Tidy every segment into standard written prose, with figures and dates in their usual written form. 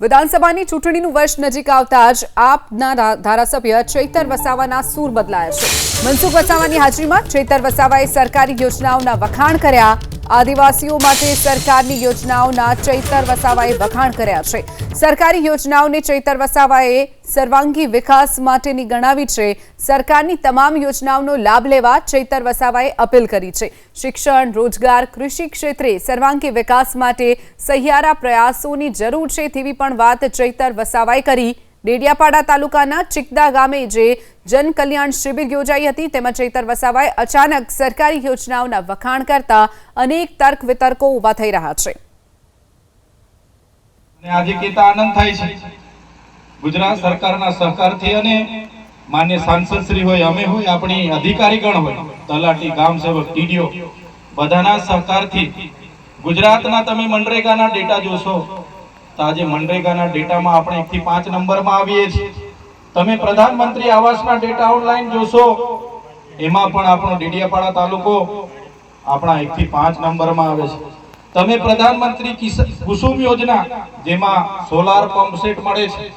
વિધાનસભાની ચૂંટણીનું વર્ષ નજીક આવતા જ આપના ધારાસભ્ય ચૈતર વસાવાના સૂર બદલાયા છે। મનસુખ વસાવાની હાજરીમાં ચૈતર વસાવાએ સરકારી યોજનાઓના વખાણ કર્યા। આદિવાસીઓ માટે સરકારની યોજનાઓના ચૈતર વસાવાએ વખાણ કર્યા છે। સરકારી યોજનાઓને ચૈતર વસાવાએ સર્વાંગી વિકાસ માટેની ગણાવી છે। સરકારની તમામ યોજનાઓનો લાભ લેવા ચૈતર વસાવાએ અપીલ કરી છે। શિક્ષણ, રોજગાર, કૃષિ ક્ષેત્રે સર્વાંગી વિકાસ માટે સહિયારા પ્રયાસોની જરૂર છે તેવી પણ વાત ચૈતર વસાવાએ કરી। ડેડિયાપાડા તાલુકાના ચિકદા ગામે જે જનકલ્યાણ શિબિર યોજાઈ હતી તેમાં ચૈતર વસાવાએ અચાનક સરકારી યોજનાઓના વખાણ કરતા અનેક તર્ક વિતર્કો ઊભા થઈ રહ્યા છે। આજે કેતા આનંદ થાય છે ગુજરાત સરકારના સહકારથી અને માન્ય સાંસદ શ્રી હોય, અમે હોય, આપણી અધિકારીગણ હોય, તલાટી, ગામ સેવક, ટીડીઓ બધાના સહકારથી ગુજરાતના તમે મનરેગાના ડેટા જોશો તો આજે મનરેગાના ડેટામાં આપણે 1 થી 5 નંબરમાં આવીએ છીએ। તમે પ્રધાનમંત્રી આવાસના ડેટા ઓનલાઈન જોશો એમાં પણ આપણો ડેડિયાપાડા તાલુકો આપણા 1 થી 5 નંબરમાં આવે છે। તમે પ્રધાનમંત્રી કુસુમ યોજના જેમાં સોલાર પંપ સેટ મળે છે,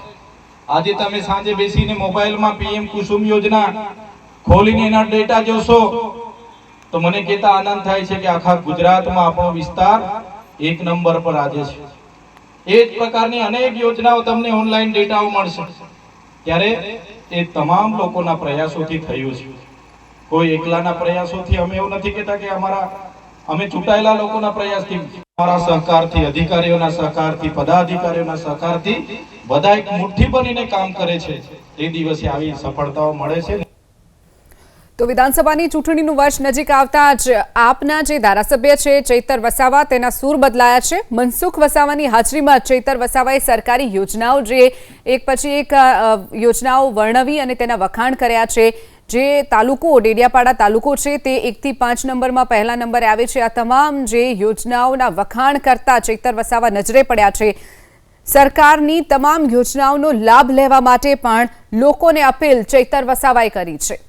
આજે તમે સાંજે બેસીને મોબાઈલમાં પીએમ કુસુમ યોજના ખોલીને એના ડેટા જોશો તો મને કહેતા આનંદ થાય છે કે આખા ગુજરાતમાં આપણો વિસ્તાર 1 નંબર પર આજે છે। એ જ પ્રકારની અનેક યોજનાઓ તમને ઓનલાઈન ડેટાઓ મળશે। ત્યારે એ તમામ લોકોના પ્રયાસોથી થયું છે, કોઈ એકલાના પ્રયાસોથી। અમે એવું નથી કહેતા કે અમે ચૂંટાયેલા લોકોના પ્રયાસથી, અમારા સહકારથી, અધિકારીઓના સહકારથી, પદાધિકારીઓના સહકારથી બધા એક મુઠ્ઠી બનીને કામ કરે છે, તે દિવસે આવી સફળતાઓ મળે છે। તો વિધાનસભાની ચૂંટણીનું વર્ષ નજીક આવતા જ આપના જે ધારાસભ્ય છે ચૈતર વસાવા તેના સૂર બદલાયા છે। મનસુખ વસાવાની હાજરીમાં ચૈતર વસાવાએ સરકારી યોજનાઓ જે એક પછી એક યોજનાઓ વર્ણવી અને તેના વખાણ કર્યા છે। જે તાલુકો ડેડિયાપાડા તાલુકો છે તે 1 થી 5 નંબરમાં પહેલા નંબરે આવે છે। આ તમામ જે યોજનાઓના વખાણ કરતા ચૈતર વસાવા નજરે પડ્યા છે। સરકારની તમામ યોજનાઓનો લાભ લેવા માટે પણ લોકોને અપીલ ચૈતર વસાવાએ કરી છે।